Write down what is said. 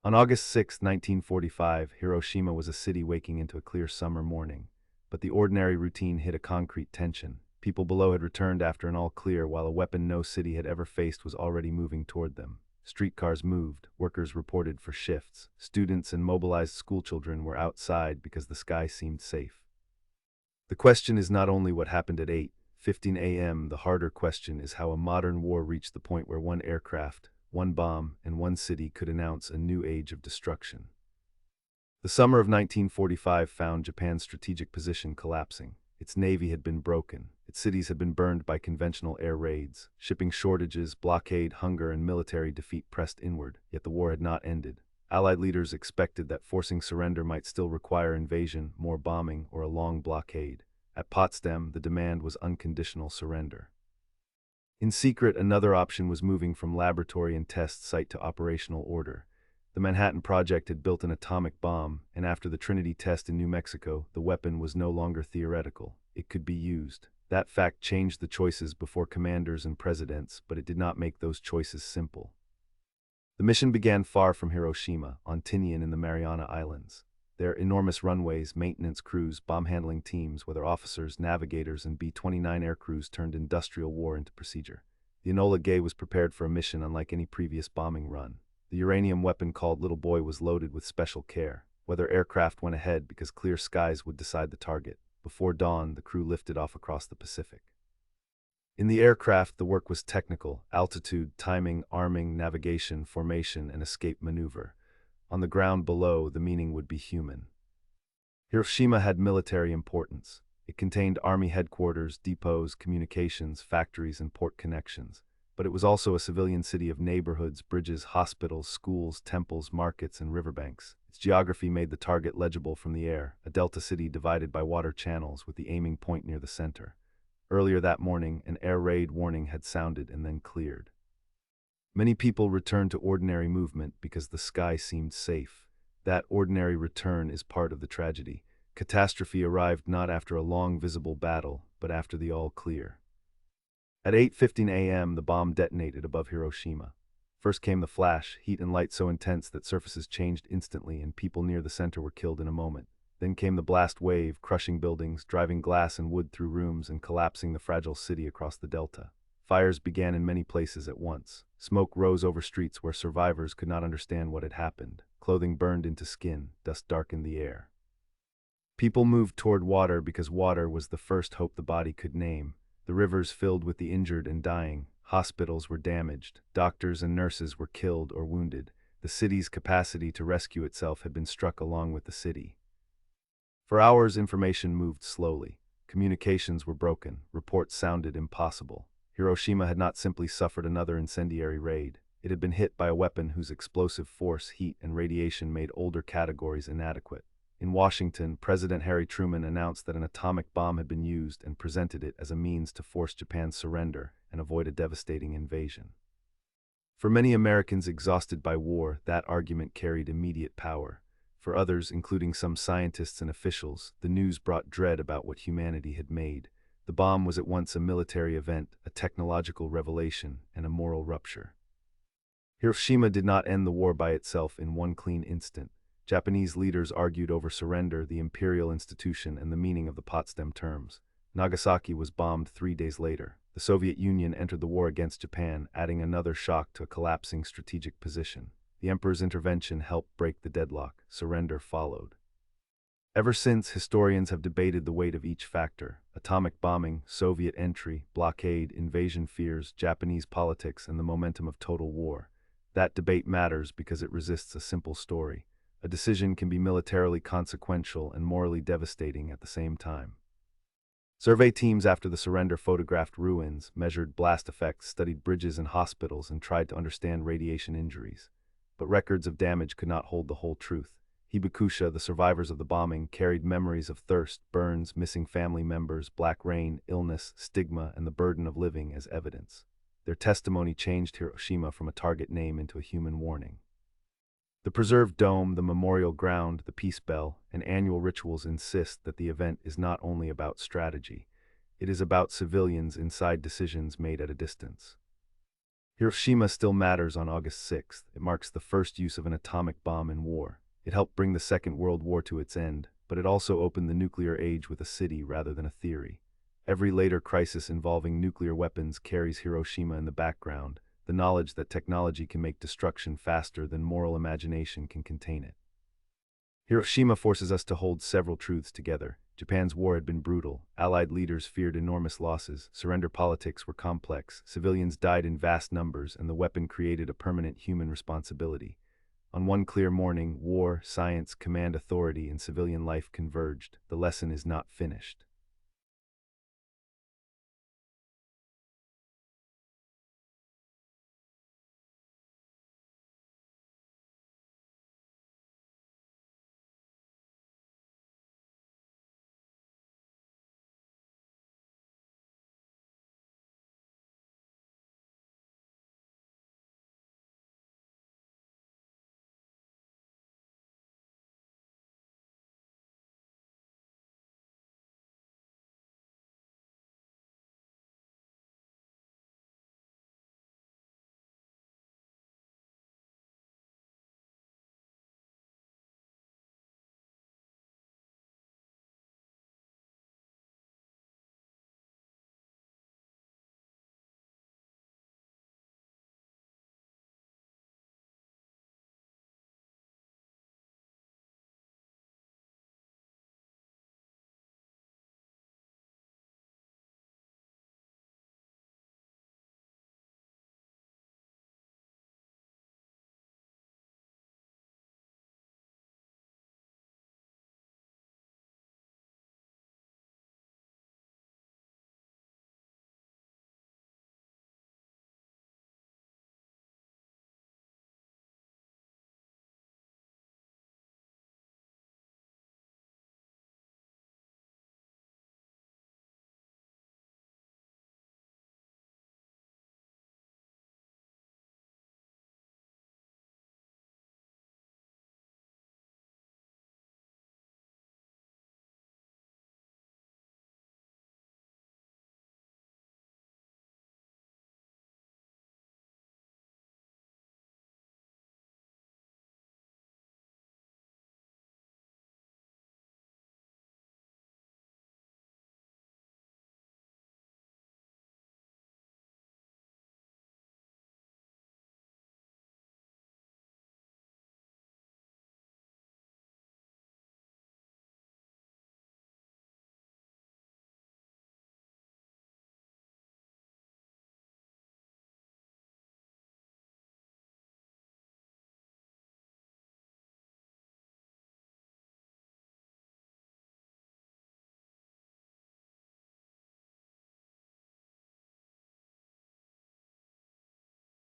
On August 6, 1945, Hiroshima was a city waking into a clear summer morning. But the ordinary routine hit a concrete tension. People below had returned after an all-clear, while a weapon no city had ever faced was already moving toward them. Streetcars moved, workers reported for shifts, students and mobilized schoolchildren were outside because the sky seemed safe. The question is not only what happened at 8:15 a.m., the harder question is how a modern war reached the point where one aircraft, one bomb, and one city could announce a new age of destruction. The summer of 1945 found Japan's strategic position collapsing. Its navy had been broken. Its cities had been burned by conventional air raids. Shipping shortages, blockade, hunger, and military defeat pressed inward, yet the war had not ended. Allied leaders expected that forcing surrender might still require invasion, more bombing, or a long blockade. At Potsdam, the demand was unconditional surrender. In secret, another option was moving from laboratory and test site to operational order. The Manhattan Project had built an atomic bomb, and after the Trinity test in New Mexico, the weapon was no longer theoretical. It could be used. That fact changed the choices before commanders and presidents, but it did not make those choices simple. The mission began far from Hiroshima, on Tinian in the Mariana Islands. Their enormous runways, maintenance crews, bomb-handling teams, whether officers, navigators, and B-29 air crews turned industrial war into procedure. The Enola Gay was prepared for a mission unlike any previous bombing run. The uranium weapon called Little Boy was loaded with special care. Weather aircraft went ahead because clear skies would decide the target. Before dawn, the crew lifted off across the Pacific. In the aircraft, the work was technical: altitude, timing, arming, navigation, formation, and escape maneuver. On the ground below, the meaning would be human. Hiroshima had military importance. It contained army headquarters, depots, communications, factories, and port connections. But it was also a civilian city of neighborhoods, bridges, hospitals, schools, temples, markets, and riverbanks. Its geography made the target legible from the air, a delta city divided by water channels with the aiming point near the center. Earlier that morning, an air raid warning had sounded and then cleared. Many people returned to ordinary movement because the sky seemed safe. That ordinary return is part of the tragedy. Catastrophe arrived not after a long visible battle, but after the all-clear. At 8:15 a.m., the bomb detonated above Hiroshima. First came the flash, heat and light so intense that surfaces changed instantly and people near the center were killed in a moment. Then came the blast wave, crushing buildings, driving glass and wood through rooms, and collapsing the fragile city across the delta. Fires began in many places at once. Smoke rose over streets where survivors could not understand what had happened. Clothing burned into skin, dust darkened the air. People moved toward water because water was the first hope the body could name. The rivers filled with the injured and dying. Hospitals were damaged. Doctors and nurses were killed or wounded. The city's capacity to rescue itself had been struck along with the city. For hours, information moved slowly. Communications were broken. Reports sounded impossible. Hiroshima had not simply suffered another incendiary raid. It had been hit by a weapon whose explosive force, heat, and radiation made older categories inadequate. In Washington, President Harry Truman announced that an atomic bomb had been used and presented it as a means to force Japan's surrender and avoid a devastating invasion. For many Americans exhausted by war, that argument carried immediate power. For others, including some scientists and officials, the news brought dread about what humanity had made. The bomb was at once a military event, a technological revelation, and a moral rupture. Hiroshima did not end the war by itself in one clean instant. Japanese leaders argued over surrender, the imperial institution, and the meaning of the Potsdam terms. Nagasaki was bombed 3 days later. The Soviet Union entered the war against Japan, adding another shock to a collapsing strategic position. The emperor's intervention helped break the deadlock. Surrender followed. Ever since, historians have debated the weight of each factor: atomic bombing, Soviet entry, blockade, invasion fears, Japanese politics, and the momentum of total war. That debate matters because it resists a simple story. A decision can be militarily consequential and morally devastating at the same time. Survey teams after the surrender photographed ruins, measured blast effects, studied bridges and hospitals, and tried to understand radiation injuries. But records of damage could not hold the whole truth. Hibakusha, the survivors of the bombing, carried memories of thirst, burns, missing family members, black rain, illness, stigma, and the burden of living as evidence. Their testimony changed Hiroshima from a target name into a human warning. The preserved dome, the memorial ground, the peace bell, and annual rituals insist that the event is not only about strategy. It is about civilians inside decisions made at a distance. Hiroshima still matters on August 6th. It marks the first use of an atomic bomb in war. It helped bring the Second World War to its end, but it also opened the nuclear age with a city rather than a theory. Every later crisis involving nuclear weapons carries Hiroshima in the background, the knowledge that technology can make destruction faster than moral imagination can contain it. Hiroshima forces us to hold several truths together. Japan's war had been brutal. Allied leaders feared enormous losses. Surrender politics were complex. Civilians died in vast numbers, and the weapon created a permanent human responsibility. On one clear morning, war, science, command authority, and civilian life converged. The lesson is not finished.